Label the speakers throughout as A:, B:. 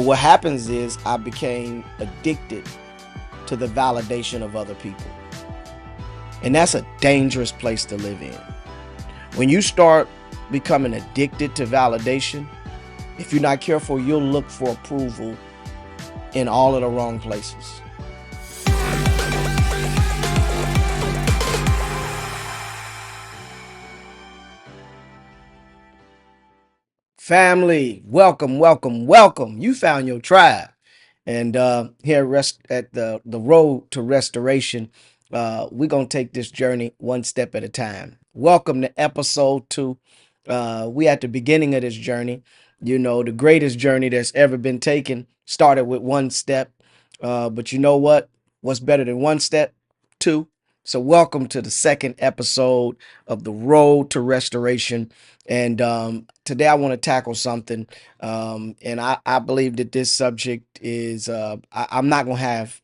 A: What happens is I became addicted to the validation of other people. And that's a dangerous place to live in. When you start becoming addicted to validation, if you're not careful, you'll look for approval in all of the wrong places. Family, welcome, welcome, welcome. You found your tribe. And here at the road to restoration, we're going to take this journey one step at a time. Welcome to episode 2. We at the beginning of this journey. You know, the greatest journey that's ever been taken started with one step. But you know what? What's better than one step? Two. So welcome to the second episode of the road to restoration. And today I want to tackle something. And I believe that this subject is, I'm not going to have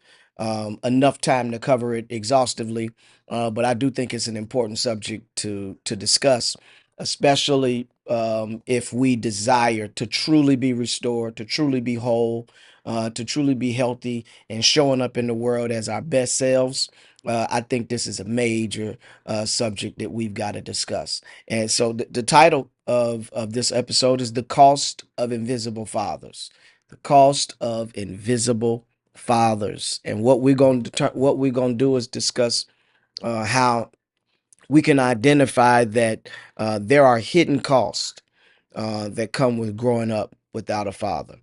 A: enough time to cover it exhaustively, but I do think it's an important subject to discuss, especially if we desire to truly be restored, to truly be whole, to truly be healthy and showing up in the world as our best selves. I think this is a major subject that we've got to discuss. And so the title of this episode is The Cost of Invisible Fathers. The Cost of Invisible Fathers. And what we're going to do is discuss how we can identify that there are hidden costs that come with growing up without a father.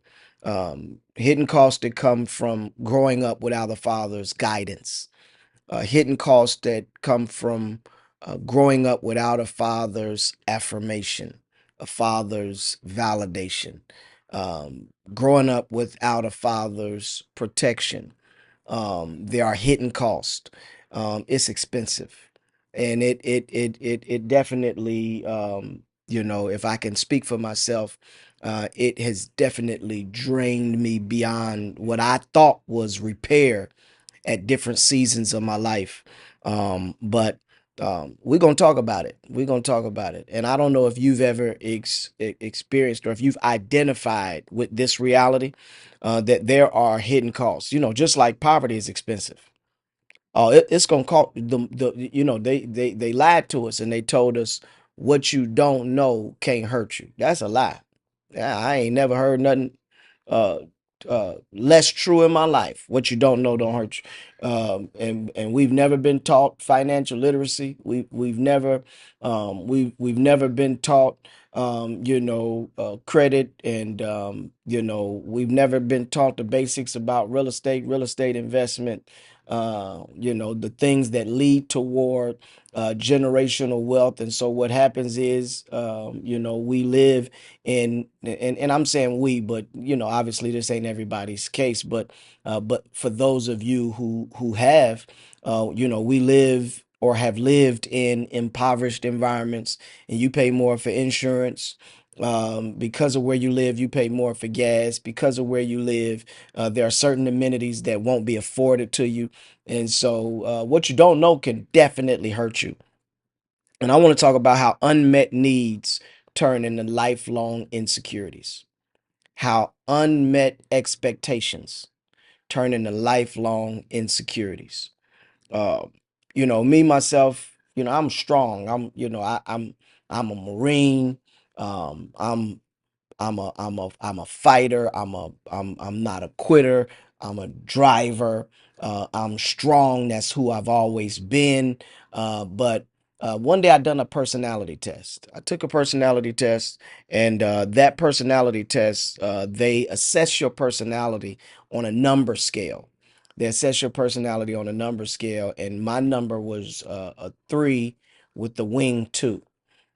A: Hidden costs that come from growing up without a father's guidance. Hidden costs that come from growing up without a father's affirmation, a father's validation, growing up without a father's protection. There are hidden costs. It's expensive, and it definitely, if I can speak for myself, it has definitely drained me beyond what I thought was repair at different seasons of my life. But we're gonna talk about it. We're gonna talk about it. And I don't know if you've ever experienced or if you've identified with this reality that there are hidden costs. You know, just like poverty is expensive. Oh, it's gonna cost they lied to us and they told us what you don't know can't hurt you. That's a lie. Yeah, I ain't never heard nothing uh less true in my life. What you don't know don't hurt you. And we've never been taught financial literacy. We've never we've never been taught credit, and we've never been taught the basics about real estate investment, the things that lead toward generational wealth. And so what happens is, we live and I'm saying we, but obviously this ain't everybody's case, but for those of you who have, we live or have lived in impoverished environments, and you pay more for insurance. Because of where you live, you pay more for gas. Because of where you live, there are certain amenities that won't be afforded to you. And so, what you don't know can definitely hurt you. And I want to talk about how unmet needs turn into lifelong insecurities, how unmet expectations turn into lifelong insecurities. Uh, me myself, I'm strong. I'm a Marine. I'm a fighter. I'm not a quitter. I'm a driver. I'm strong. That's who I've always been. But one day I done a personality test. I took a personality test, and that personality test, they assess your personality on a number scale. They assess your personality on a number scale, and my number was a 3 with the wing 2.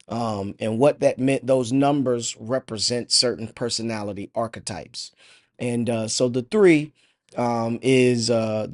A: And what that meant, those numbers represent certain personality archetypes. And so the three is a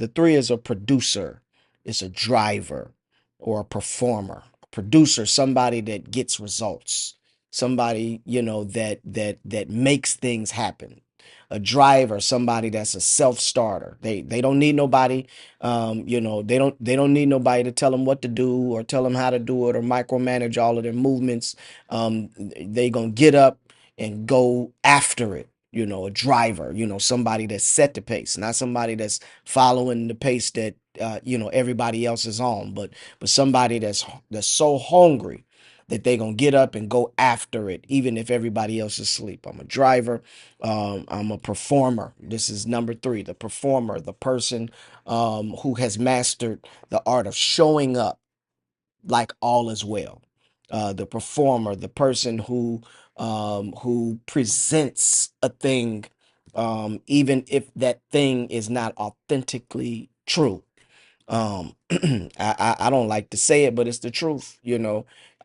A: producer, it's a driver or a performer. A producer, somebody that gets results, somebody that makes things happen. A driver, somebody that's a self-starter. They don't need nobody. They don't need nobody to tell them what to do or tell them how to do it or micromanage all of their movements. They gonna get up and go after it. a driver, somebody that set the pace, not somebody that's following the pace that everybody else is on, but somebody that's so hungry that they're gonna get up and go after it, even if everybody else is asleep. I'm a driver. I'm a performer. This is number three, the performer, the person who has mastered the art of showing up like all is well. The performer, the person who presents a thing, even if that thing is not authentically true. I don't like to say it, but it's the truth.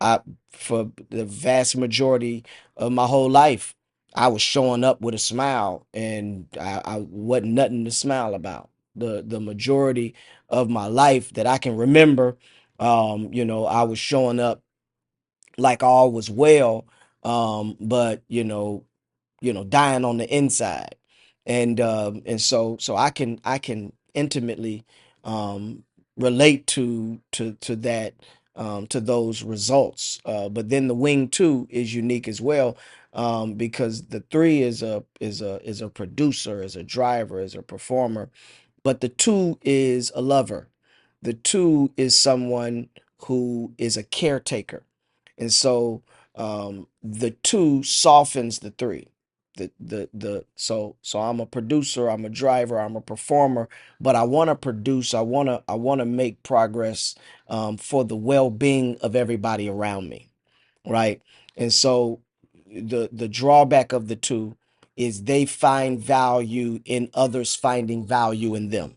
A: I for the vast majority of my whole life, I was showing up with a smile, and I wasn't nothing to smile about. The majority of my life that I can remember, I was showing up like all was well, but dying on the inside. And so I can intimately um relate to that, to those results. But then the wing two is unique as well, because the three is a producer, is a driver, is a performer, but the two is a lover. The two is someone who is a caretaker. And so the two softens the three. So I'm a producer, I'm a driver, I'm a performer, but I want to produce, I want to make progress, for the well-being of everybody around me, right? And so the drawback of the two is they find value in others finding value in them.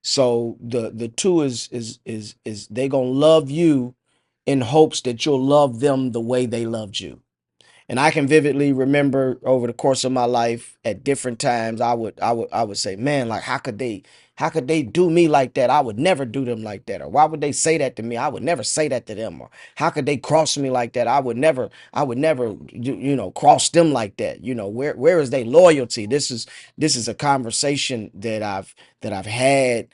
A: So the two is they gonna love you in hopes that you'll love them the way they loved you. And I can vividly remember over the course of my life at different times, I would say, man, like how could they do me like that? I would never do them like that. Or why would they say that to me? I would never say that to them. Or how could they cross me like that? I would never cross them like that. Where is their loyalty? This is a conversation that I've had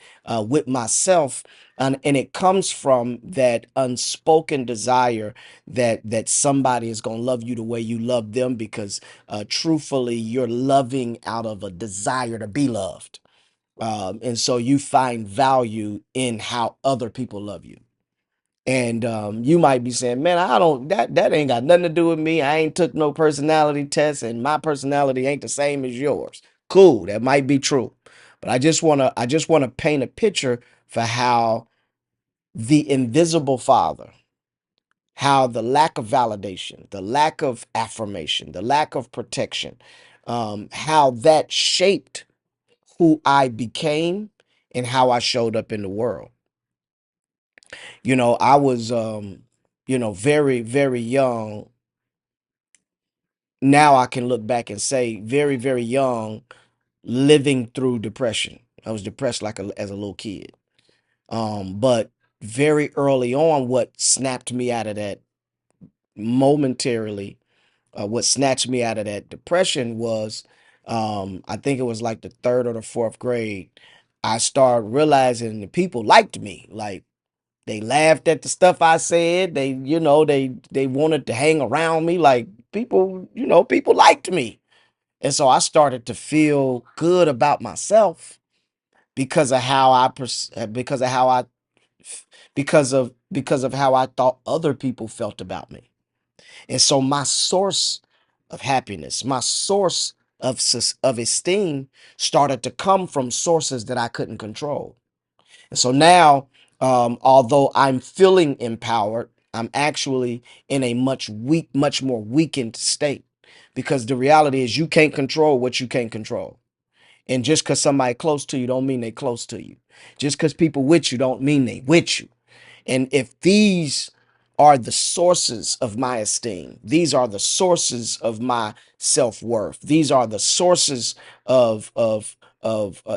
A: with myself. And it comes from that unspoken desire that somebody is going to love you the way you love them, because truthfully you're loving out of a desire to be loved, and so you find value in how other people love you. And you might be saying, man, I don't, that ain't got nothing to do with me. I ain't took no personality test, and my personality ain't the same as yours. Cool, that might be true, but I just want to paint a picture for how the invisible father, how the lack of validation, the lack of affirmation, the lack of protection, how that shaped who I became and how I showed up in the world. I was, very, very young. Now I can look back and say, very, very young, living through depression. I was depressed as a little kid. But very early on, what snapped me out of that momentarily, what snatched me out of that depression was, I think it was like the third or the fourth grade. I started realizing that people liked me. Like, they laughed at the stuff I said. They wanted to hang around me. Like, people liked me. And so I started to feel good about myself because of how I because of how I because of how I thought other people felt about me. And so my source of happiness, my source of esteem started to come from sources that I couldn't control. And so now, although I'm feeling empowered, I'm actually in a much more weakened state, because the reality is you can't control what you can't control. And just because somebody close to you don't mean they close to you. Just because people with you don't mean they with you. And if these are the sources of my esteem, these are the sources of my self-worth, these are the sources of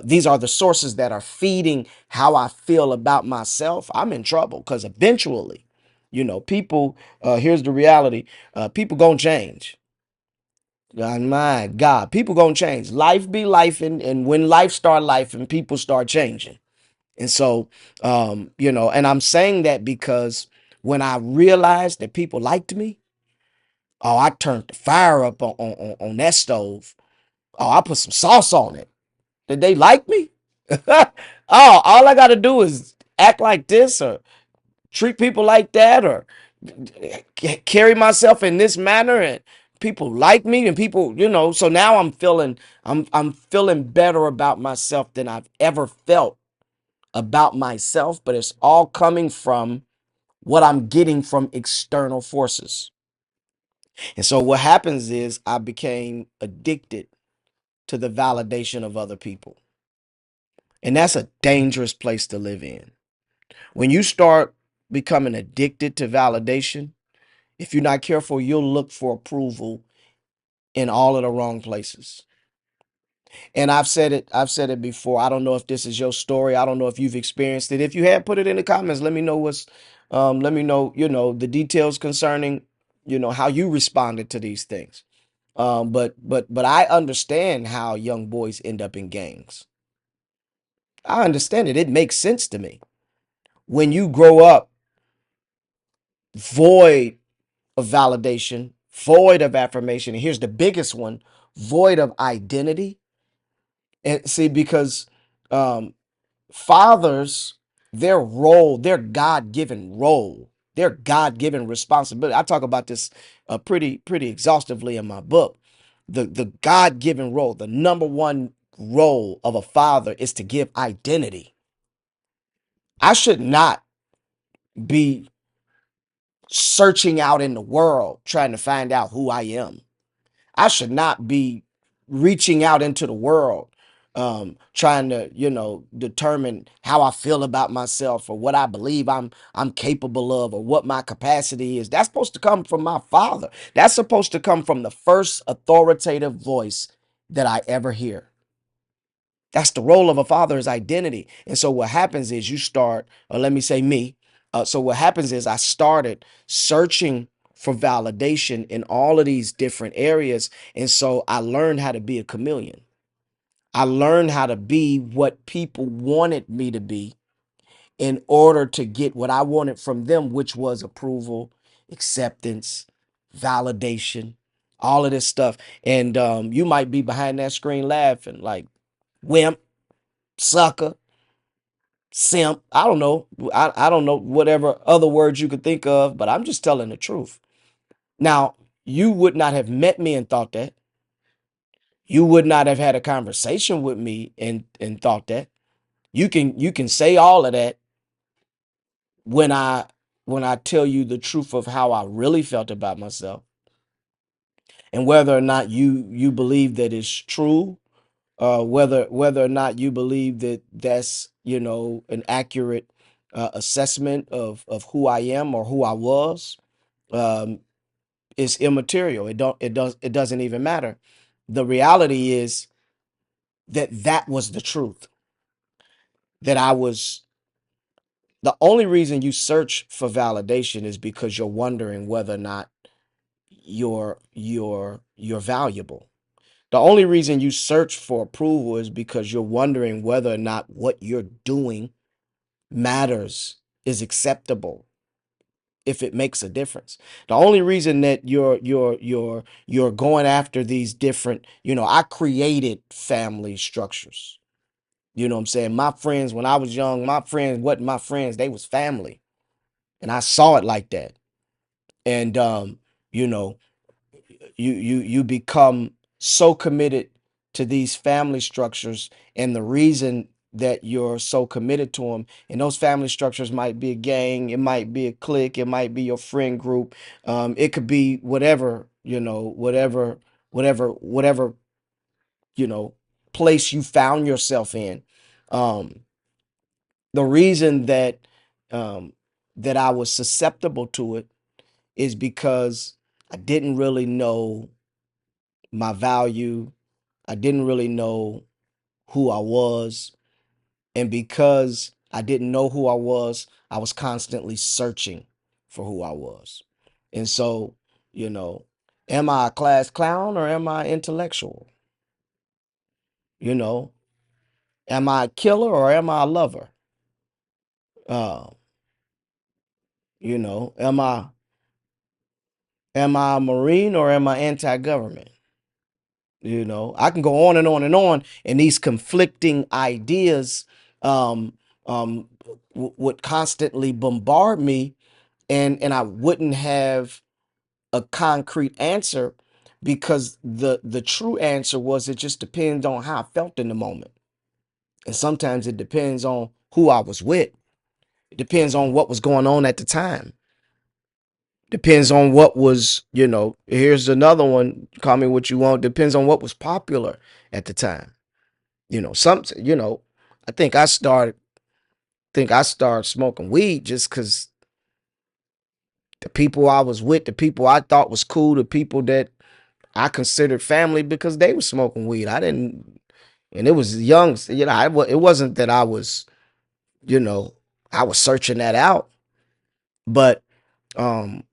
A: these are the sources that are feeding how I feel about myself, I'm in trouble, because eventually, people, here's the reality, people gonna change. My God, people gonna change. Life be life, and when life start life and people start changing. And so, and I'm saying that because when I realized that people liked me, oh, I turned the fire up on that stove. Oh, I put some sauce on it. Did they like me? Oh, all I got to do is act like this or treat people like that or carry myself in this manner and people like me and people, so now I'm feeling better about myself than I've ever felt about myself, but it's all coming from what I'm getting from external forces. And so what happens is I became addicted to the validation of other people. And that's a dangerous place to live in. When you start becoming addicted to validation, if you're not careful, you'll look for approval in all of the wrong places. And I've said it before. I don't know if this is your story. I don't know if you've experienced it. If you have, put it in the comments. Let me know let me know, the details concerning, how you responded to these things. But I understand how young boys end up in gangs. I understand it. It makes sense to me. When you grow up void of validation, void of affirmation, and here's the biggest one, void of identity. And see, because um, fathers, their God-given role, their God-given responsibility. I talk about this pretty exhaustively in my book. The God-given role, the number one role of a father is to give identity. I should not be searching out in the world trying to find out who I am. I should not be reaching out into the world, trying to, determine how I feel about myself or what I believe I'm capable of or what my capacity is. That's supposed to come from my father. That's supposed to come from the first authoritative voice that I ever hear. That's the role of a father, is identity. And so what happens is you start, or let me say me. So what happens is I started searching for validation in all of these different areas. And so I learned how to be a chameleon. I learned how to be what people wanted me to be in order to get what I wanted from them, which was approval, acceptance, validation, all of this stuff. And you might be behind that screen laughing like, wimp, sucker, simp. I don't know. I don't know whatever other words you could think of, but I'm just telling the truth. Now, you would not have met me and thought that. You would not have had a conversation with me and thought that. You can say all of that when I tell you the truth of how I really felt about myself and whether or not you believe that it's true, whether or not you believe that that's an accurate assessment of who I am or who I was, um, is immaterial. It doesn't even matter. The reality is that that was the truth. That I was the only reason you search for validation is because you're wondering whether or not you're valuable. The only reason you search for approval is because you're wondering whether or not what you're doing matters, is acceptable, if it makes a difference. The only reason that you're going after these different, I created family structures. You know what I'm saying? My friends, when I was young, my friends wasn't my friends, they was family. And I saw it like that. And you know, you become so committed to these family structures, and the reason that you're so committed to them, and those family structures might be a gang, it might be a clique, it might be your friend group, it could be whatever, whatever you know place you found yourself in. um the reason um that I was susceptible to it is because I didn't really know my value. I didn't really know who I was. And because I didn't know who I was constantly searching for who I was. And so, you know, am I a class clown or am I intellectual? You know, am I a killer or am I a lover? Uh, am I a Marine or am I anti-government? You know, I can go on and on and on, and these conflicting ideas um, um, would constantly bombard me, and I wouldn't have a concrete answer, because the true answer was, it just depends on how I felt in the moment, and sometimes it depends on who I was with. It depends on what was going on at the time. Depends on what was, here's another one, call me what you want. Depends on what was popular at the time. I think I started smoking weed just because the people I was with, the people I thought was cool, the people that I considered family, because they were smoking weed. I didn't, and it was young. It wasn't that you know, I was searching that out. But um,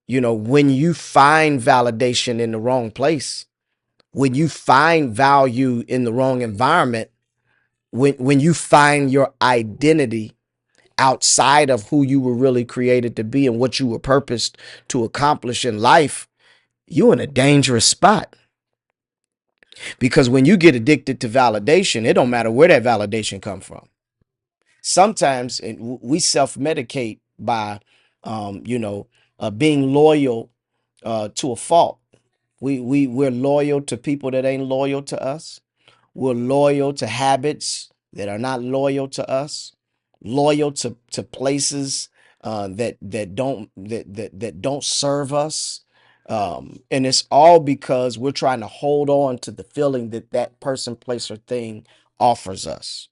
A: when you find validation in the wrong place, when you find value in the wrong environment, when you find your identity outside of who you were really created to be and what you were purposed to accomplish in life, you're in a dangerous spot. Because when you get addicted to validation, it don't matter where that validation come from. Sometimes we self-medicate by being loyal to a fault. We're loyal to people that ain't loyal to us. We're loyal to habits that are not loyal to us, loyal to places that don't serve us, and it's all because we're trying to hold on to the feeling that that person, place, or thing offers us.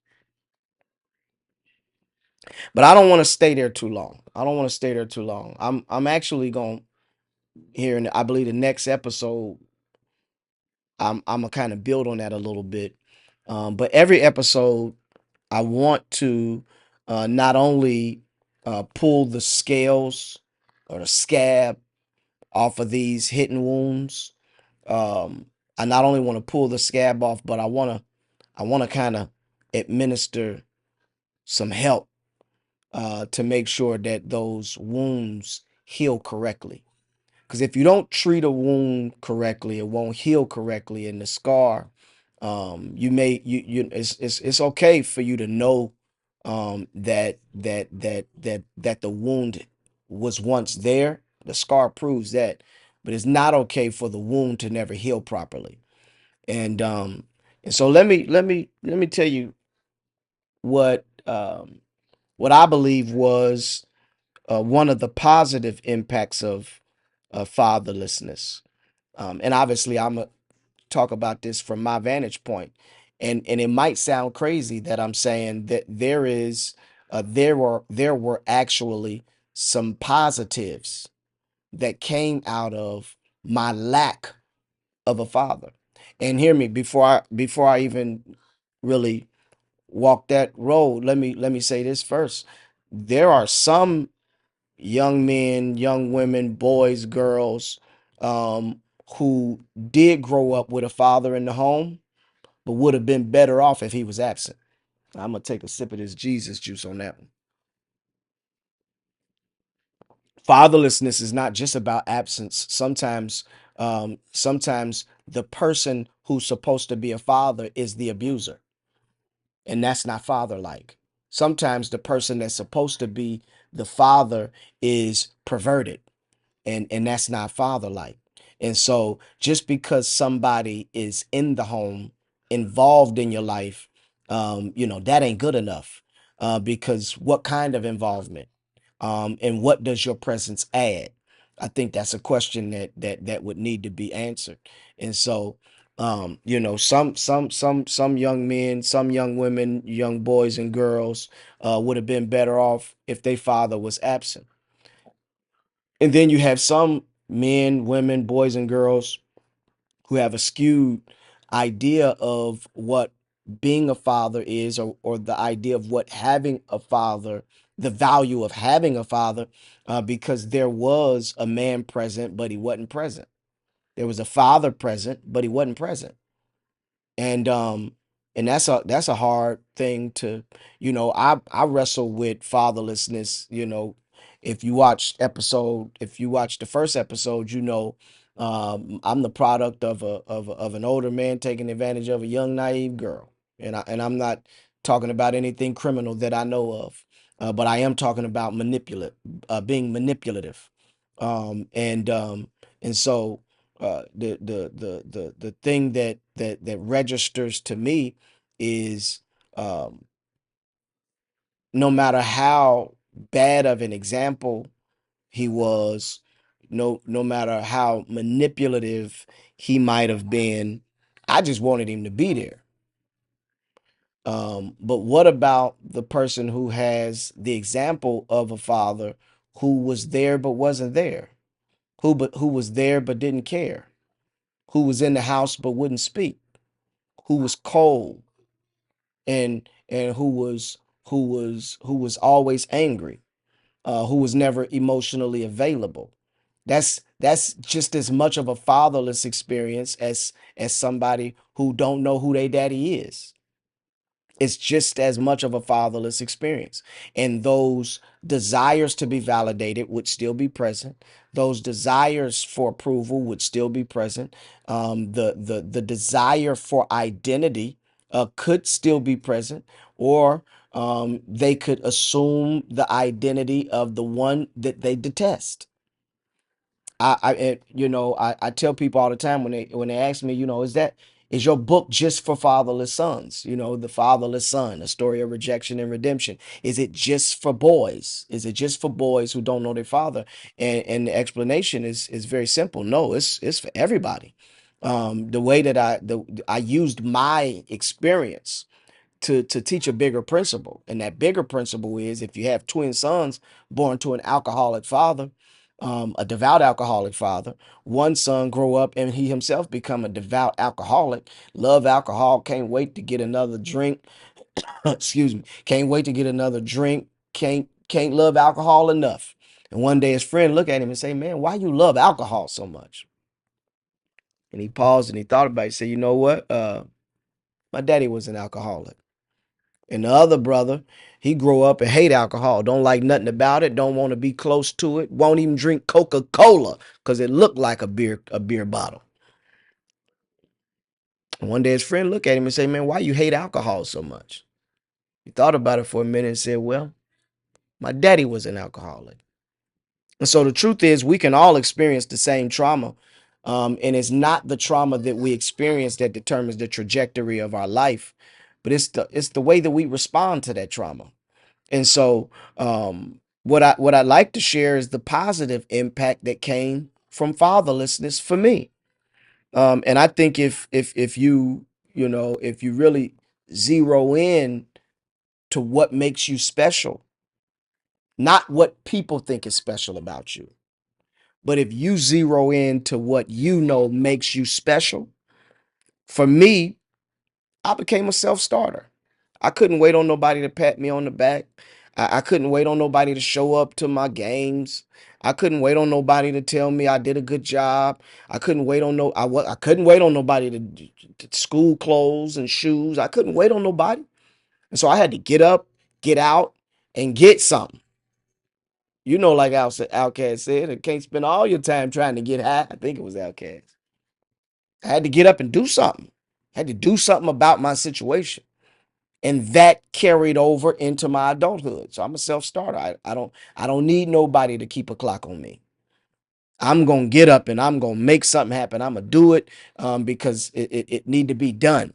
A: But I don't want to stay there too long. I don't want to stay there too long. I'm actually going here, and I believe the next episode I'm gonna kind of build on that a little bit. But every episode I want to not only pull the scales or the scab off of these hidden wounds. Um, I not only want to pull the scab off, but I want to kind of administer some help to make sure that those wounds heal correctly. Because if you don't treat a wound correctly, it won't heal correctly, and the scar, you may it's okay for you to know that the wound was once there. The scar proves that, but it's not okay for the wound to never heal properly. And so let me tell you what what I believe was one of the positive impacts of fatherlessness. And obviously, I'm gonna talk about this from my vantage point, and it might sound crazy that I'm saying that there were actually some positives that came out of my lack of a father. And hear me, before I even really walk that road, let me say this first. There are some young men, young women, boys, girls, um, who did grow up with a father in the home, but would have been better off if he was absent. I'm gonna take a sip of this Jesus juice on that one. Fatherlessness is not just about absence. Sometimes the person who's supposed to be a father is the abuser, and that's not father-like. Sometimes the person that's supposed to be the father is perverted, and that's not father like. And so just because somebody is in the home, involved in your life, that ain't good enough. Because what kind of involvement, and what does your presence add? I think that's a question that would need to be answered. And so some young men, some young women, young boys and girls would have been better off if their father was absent. And then you have some men, women, boys, and girls who have a skewed idea of what being a father is, or the idea of what having a father, the value of having a father, because there was a man present, but he wasn't present. There was a father present, but he wasn't present. And that's a hard thing to, I wrestle with fatherlessness. If you watch the first episode, I'm the product of of an older man taking advantage of a young naive girl, and I'm not talking about anything criminal that I know of, but I am talking about being manipulative, and and so the thing that registers to me is, um, no matter how bad of an example he was, no matter how manipulative he might have been, I just wanted him to be there. But what about the person who has the example of a father who was there but wasn't there, who was there but didn't care, who was in the house but wouldn't speak, who was cold, and who was always angry, who was never emotionally available? That's just as much of a fatherless experience as somebody who don't know who their daddy is. It's just as much of a fatherless experience. And those desires to be validated would still be present. Those desires for approval would still be present. The desire for identity could still be present, or they could assume the identity of the one that they detest. I tell people all the time when they ask me, is your book just for fatherless sons? The fatherless son, a story of rejection and redemption. Is it just for boys? Is it just for boys who don't know their father? And the explanation is very simple. No, it's for everybody. The way that I used my experience to teach a bigger principle. And that bigger principle is, if you have twin sons born to an alcoholic father, a devout alcoholic father, one son grow up and he himself become a devout alcoholic, love alcohol, can't wait to get another drink. Excuse me, can't wait to get another drink, can't love alcohol enough. And one day his friend look at him and say, "Man, why you love alcohol so much?" And he paused and he thought about it. He said, "You know what? My daddy was an alcoholic." And the other brother, he grew up and hate alcohol, don't like nothing about it, don't want to be close to it, won't even drink Coca-Cola because it looked like a beer bottle. And one day his friend looked at him and said, "Man, why you hate alcohol so much?" He thought about it for a minute and said, "Well, my daddy was an alcoholic." And so the truth is, we can all experience the same trauma. And it's not the trauma that we experience that determines the trajectory of our life, but it's the way that we respond to that trauma. And so, what I like to share is the positive impact that came from fatherlessness for me. And I think if if you really zero in to what makes you special, not what people think is special about you, but if you zero in to what makes you special, for me, I became a self-starter. I couldn't wait on nobody to pat me on the back. I couldn't wait on nobody to show up to my games. I couldn't wait on nobody to tell me I did a good job. I couldn't wait on nobody to school clothes and shoes. I couldn't wait on nobody. And so I had to get up, get out, and get something. Like Outkast said, it can't spend all your time trying to get high. I think it was Outkast. I had to get up and do something. I had to do something about my situation. And that carried over into my adulthood. So I'm a self-starter. I don't need nobody to keep a clock on me. I'm gonna get up and I'm gonna make something happen. I'm gonna do it, because it need to be done.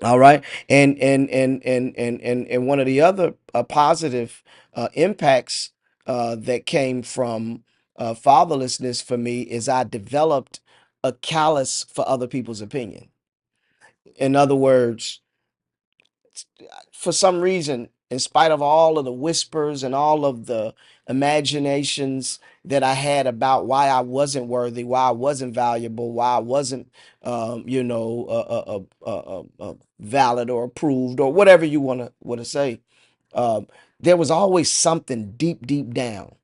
A: All right. And one of the other positive impacts that came from fatherlessness for me is I developed a callous for other people's opinion. In other words, for some reason, in spite of all of the whispers and all of the imaginations that I had about why I wasn't worthy, why I wasn't valuable, why I wasn't, valid or approved or whatever you want to say, um, there was always something deep, deep down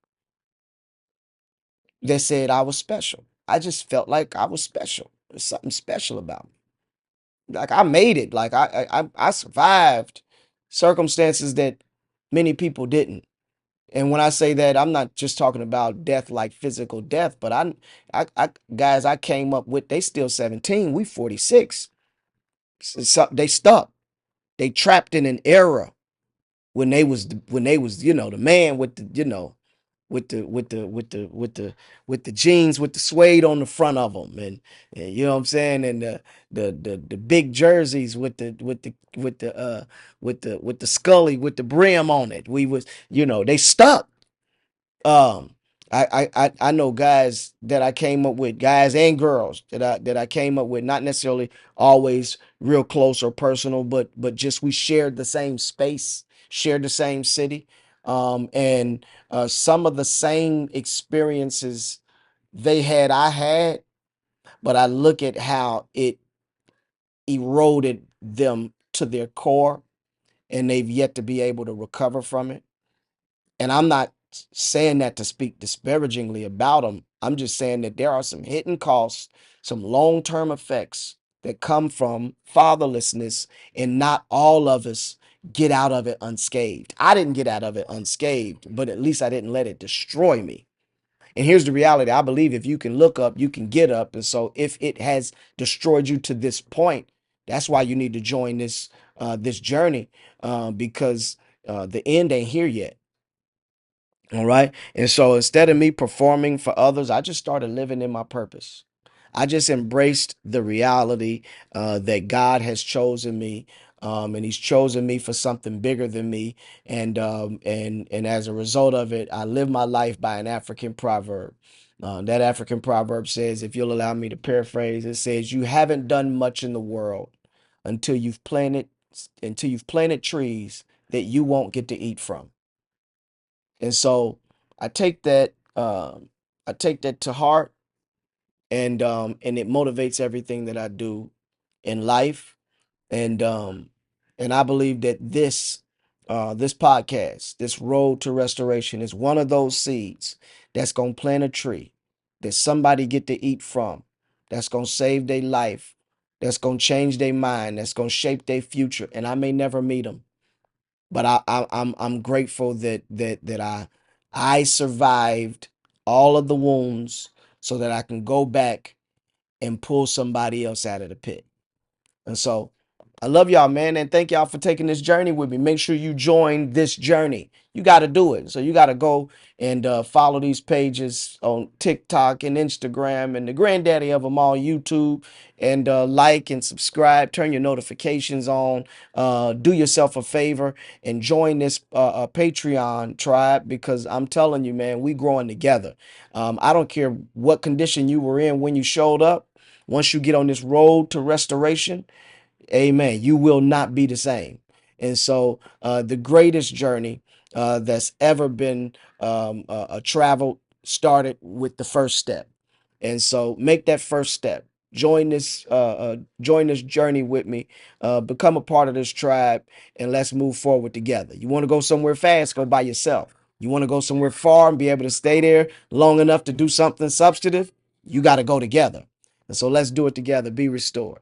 A: that said I was special. I just felt like I was special. There's something special about me. Like I made it. Like I survived circumstances that many people didn't. And when I say that, I'm not just talking about death like physical death, but I guys I came up with, they still 17, we 46. So they stuck. They trapped in an era when they was, you know, the man with the, you know, with the jeans with the suede on the front of them, and you know what I'm saying, and the big jerseys with the Scully with the brim on it. We was, you know, they stuck. um I know guys that I came up with, guys and girls that I came up with, not necessarily always real close or personal, but just we shared the same space, shared the same city, and some of the same experiences they had, I had, but I look at how it eroded them to their core, and they've yet to be able to recover from it. And I'm not saying that to speak disparagingly about them. I'm just saying that there are some hidden costs, some long term effects that come from fatherlessness, and not all of us get out of it unscathed. I didn't get out of it unscathed, but at least I didn't let it destroy me. And here's the reality: I believe if you can look up, you can get up. And so if it has destroyed you to this point, that's why you need to join this journey, because the end ain't here yet. All right. And so instead of me performing for others, I just started living in my purpose. I just embraced the reality that God has chosen me, and He's chosen me for something bigger than me. And as a result of it, I live my life by an African proverb. That African proverb says, if you'll allow me to paraphrase, it says, "You haven't done much in the world until you've planted trees that you won't get to eat from." And so I take that I take that to heart, and it motivates everything that I do in life. And I believe that this podcast, this road to restoration, is one of those seeds that's going to plant a tree that somebody get to eat from, that's going to save their life, that's going to change their mind, that's going to shape their future. And I may never meet them, but I'm grateful that I survived all of the wounds so that I can go back and pull somebody else out of the pit. And so I love y'all, man. And thank y'all for taking this journey with me. Make sure you join this journey. You got to do it. So you got to go and follow these pages on TikTok and Instagram and the granddaddy of them all, YouTube, and like and subscribe. Turn your notifications on. Do yourself a favor and join this Patreon tribe, because I'm telling you, man, we growing together. I don't care what condition you were in when you showed up. Once you get on this road to restoration, amen, you will not be the same. And so the greatest journey that's ever been traveled started with the first step. And so make that first step. Join this journey with me. Become a part of this tribe, and let's move forward together. You want to go somewhere fast, go by yourself. You want to go somewhere far and be able to stay there long enough to do something substantive, you got to go together. And so let's do it together. Be restored.